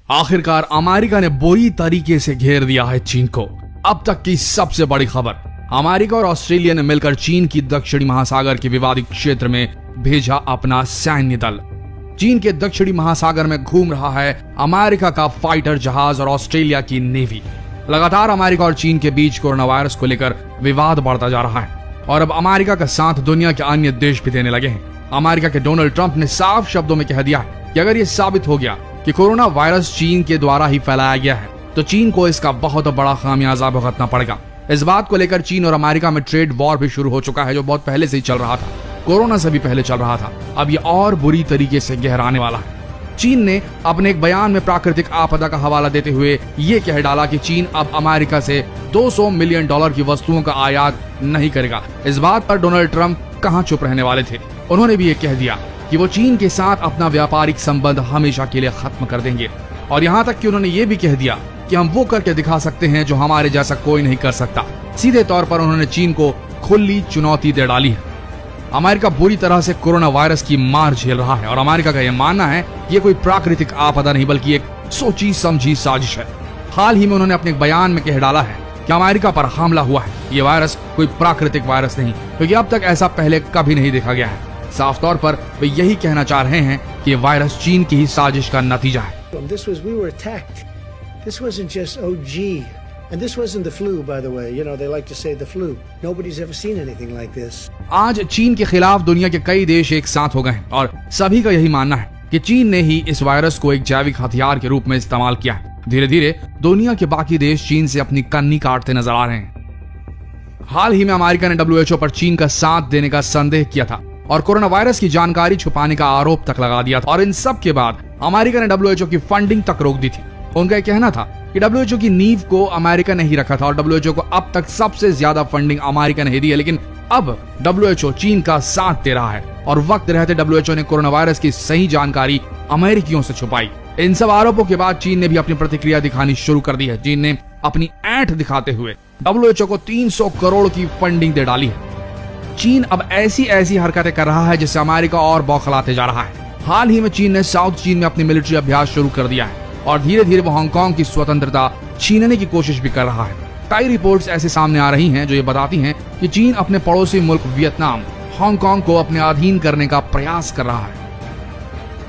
आखिरकार अमेरिका ने बुरी तरीके से घेर दिया है चीन को। अब तक की सबसे बड़ी खबर, अमेरिका और ऑस्ट्रेलिया ने मिलकर चीन की दक्षिणी महासागर के विवादित क्षेत्र में भेजा अपना सैन्य दल। चीन के दक्षिणी महासागर में घूम रहा है अमेरिका का फाइटर जहाज और ऑस्ट्रेलिया की नेवी। लगातार अमेरिका और चीन के बीच कोरोना वायरस को लेकर विवाद बढ़ता जा रहा है और अब अमेरिका का साथ दुनिया के अन्य देश भी देने लगे हैं। अमेरिका के डोनाल्ड ट्रंप ने साफ शब्दों में कह दिया है कि अगर ये साबित हो गया कि कोरोना वायरस चीन के द्वारा ही फैलाया गया है तो चीन को इसका बहुत बड़ा खामियाजा भुगतना पड़ेगा। इस बात को लेकर चीन और अमेरिका में ट्रेड वॉर भी शुरू हो चुका है, जो बहुत पहले से ही चल रहा था, कोरोना से भी पहले चल रहा था। अब ये और बुरी तरीके से गहराने वाला है। चीन ने अपने एक बयान में प्राकृतिक आपदा का हवाला देते हुए ये कह डाला कि चीन अब अमेरिका से $200 मिलियन की वस्तुओं का आयात नहीं करेगा। इस बात पर डोनाल्ड ट्रंप कहां चुप रहने वाले थे। उन्होंने भी ये कह दिया कि वो चीन के साथ अपना व्यापारिक संबंध हमेशा के लिए खत्म कर देंगे और यहाँ तक कि उन्होंने ये भी कह दिया कि हम वो करके दिखा सकते हैं जो हमारे जैसा कोई नहीं कर सकता। सीधे तौर पर उन्होंने चीन को खुली चुनौती दे डाली है। अमेरिका बुरी तरह से कोरोना वायरस की मार झेल रहा है और अमेरिका का यह मानना है ये कोई प्राकृतिक आपदा नहीं बल्कि एक सोची समझी साजिश है। हाल ही में उन्होंने अपने बयान में कह डाला है कि अमेरिका पर हमला हुआ है, ये वायरस कोई प्राकृतिक वायरस नहीं, क्योंकि अब तक ऐसा पहले कभी नहीं देखा गया है। साफ तौर पर वे यही कहना चाह रहे हैं कि ये वायरस चीन की ही साजिश का नतीजा है। This wasn't just OG, and this wasn't the flu, by the way. You know, they like to say the flu. Nobody's ever seen anything like this. आज चीन के खिलाफ दुनिया के कई देश एक साथ हो गए हैं और सभी का यही मानना है कि चीन ने ही इस वायरस को एक जैविक हथियार के रूप में इस्तेमाल किया है। धीरे धीरे दुनिया के बाकी देश चीन से अपनी कन्नी काटते नजर आ रहे हैं। हाल ही में अमेरिका ने WHO पर चीन का साथ देने का संदेह किया था और कोरोना वायरस की जानकारी छुपाने का आरोप तक लगा दिया था और इन सब के बाद अमेरिका ने WHO की फंडिंग तक रोक दी थी। उनका कहना था कि WHO की नींव को अमेरिका ने ही रखा था और WHO को अब तक सबसे ज्यादा फंडिंग अमेरिका ने ही दी है, लेकिन अब WHO चीन का साथ दे रहा है और वक्त रहते WHO ने कोरोना वायरस की सही जानकारी अमेरिकियों से छुपाई। इन सब आरोपों के बाद चीन ने भी अपनी प्रतिक्रिया दिखानी शुरू कर दी है। चीन ने अपनी ऐंठ दिखाते हुए WHO को 300 करोड़ की फंडिंग दे डाली है। चीन अब ऐसी हरकतें कर रहा है जिससे अमेरिका और बौखलाते जा रहा है। हाल ही में चीन ने साउथ चीन में अपनी मिलिट्री अभ्यास शुरू कर दिया है और धीरे धीरे वो हांगकांग की स्वतंत्रता छीनने की कोशिश भी कर रहा है। कई रिपोर्ट्स ऐसे सामने आ रही हैं जो ये बताती हैं कि चीन अपने पड़ोसी मुल्क वियतनाम, हांगकांग को अपने अधीन करने का प्रयास कर रहा है।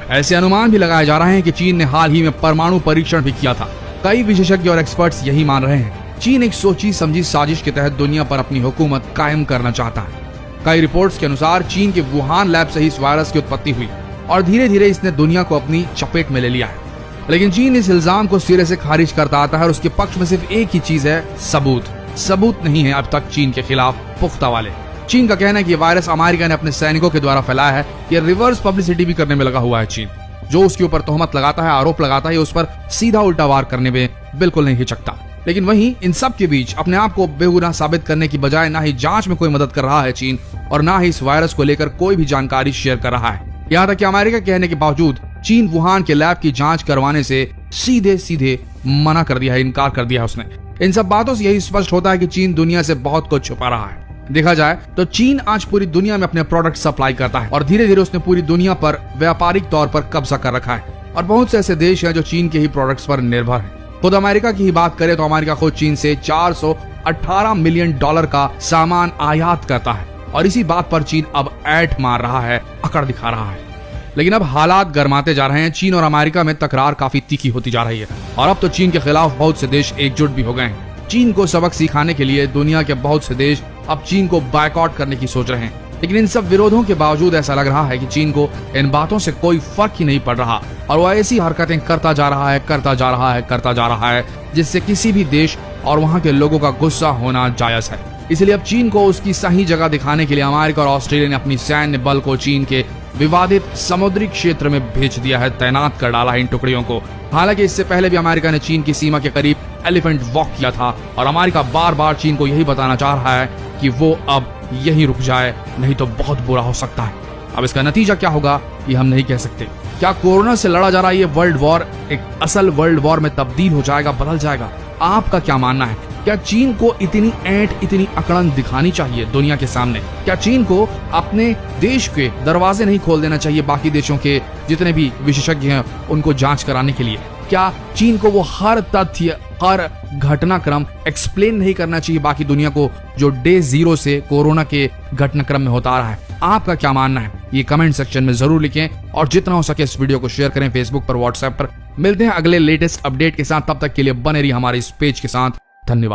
ऐसे अनुमान भी लगाए जा रहे हैं कि चीन ने हाल ही में परमाणु परीक्षण भी किया था। कई विशेषज्ञ और एक्सपर्ट्स यही मान रहे हैं। चीन एक सोची समझी साजिश के तहत दुनिया पर अपनी हुकूमत कायम करना चाहता है। कई रिपोर्ट्स के अनुसार चीन के वुहान लैब से ही इस वायरस की उत्पत्ति हुई और धीरे धीरे इसने दुनिया को अपनी चपेट में ले लिया है। लेकिन चीन इस इल्जाम को सिरे से खारिज करता आता है और उसके पक्ष में सिर्फ एक ही चीज है, सबूत नहीं है अब तक चीन के खिलाफ पुख्ता वाले। चीन का कहना है कि ये वायरस अमेरिका ने अपने सैनिकों के द्वारा फैलाया है। ये रिवर्स पब्लिसिटी भी करने में लगा हुआ है। चीन जो उसके ऊपर तोहमत लगाता है, आरोप लगाता है, उस पर सीधा उल्टा वार करने में बिल्कुल नहीं हिचकता। लेकिन वहीं इन सब के बीच अपने आप को बेगुनाह साबित करने की बजाय ना ही जांच में कोई मदद कर रहा है चीन और ना ही इस वायरस को लेकर कोई भी जानकारी शेयर कर रहा है। यहाँ तक कि अमेरिका कहने के बावजूद चीन वुहान के लैब की जांच करवाने से सीधे मना कर दिया है, इनकार कर दिया है उसने। इन सब बातों से यही स्पष्ट होता है कि चीन दुनिया से बहुत कुछ छुपा रहा है। देखा जाए तो चीन आज पूरी दुनिया में अपने प्रोडक्ट सप्लाई करता है और धीरे धीरे उसने पूरी दुनिया पर व्यापारिक तौर पर कब्जा कर रखा है और बहुत से ऐसे देश हैं जो चीन के ही प्रोडक्ट्स पर निर्भर हैं। खुद अमेरिका की ही बात करें तो अमेरिका खुद चीन से $418 मिलियन का सामान आयात करता है और इसी बात पर चीन अब ऐंठ मार रहा है, अकड़ दिखा रहा है। लेकिन अब हालात गर्माते जा रहे हैं। चीन और अमेरिका में तकरार काफी तीखी होती जा रही है और अब तो चीन के खिलाफ बहुत से देश एकजुट भी हो गए हैं। चीन को सबक सिखाने के लिए दुनिया के बहुत से देश अब चीन को बायकॉट करने की सोच रहे हैं। लेकिन इन सब विरोधों के बावजूद ऐसा लग रहा है कि चीन को इन बातों से कोई फर्क ही नहीं पड़ रहा और वो ऐसी हरकतें करता जा रहा है जिससे किसी भी देश और वहाँ के लोगों का गुस्सा होना जायज है। इसलिए अब चीन को उसकी सही जगह दिखाने के लिए अमेरिका और ऑस्ट्रेलिया ने अपनी सैन्य बल को चीन के विवादित समुद्री क्षेत्र में भेज दिया है, तैनात कर डाला है इन टुकड़ियों को। हालांकि इससे पहले भी अमेरिका ने चीन की सीमा के करीब एलिफेंट वॉक किया था और अमेरिका बार बार चीन को यही बताना चाह रहा है कि वो अब यहीं रुक जाए, नहीं तो बहुत बुरा हो सकता है। अब इसका नतीजा क्या होगा ये हम नहीं कह सकते। क्या कोरोना से लड़ा जा रहा ये वर्ल्ड वॉर एक असल वर्ल्ड वॉर में तब्दील हो जाएगा, बदल जाएगा? आपका क्या मानना है? क्या चीन को इतनी ऐंठ, इतनी अकड़न दिखानी चाहिए दुनिया के सामने? क्या चीन को अपने देश के दरवाजे नहीं खोल देना चाहिए बाकी देशों के जितने भी विशेषज्ञ हैं उनको जांच कराने के लिए? क्या चीन को वो हर तथ्य, हर घटनाक्रम एक्सप्लेन नहीं करना चाहिए बाकी दुनिया को, जो डे 0 से कोरोना के घटनाक्रम में होता आ रहा है? आपका क्या मानना है ये कमेंट सेक्शन में जरूर लिखें, और जितना हो सके इस वीडियो को शेयर करें फेसबुक पर, व्हाट्सएप पर। मिलते हैं अगले लेटेस्ट अपडेट के साथ, तब तक के लिए बने रहिए हमारे इस पेज के साथ। धन्यवाद।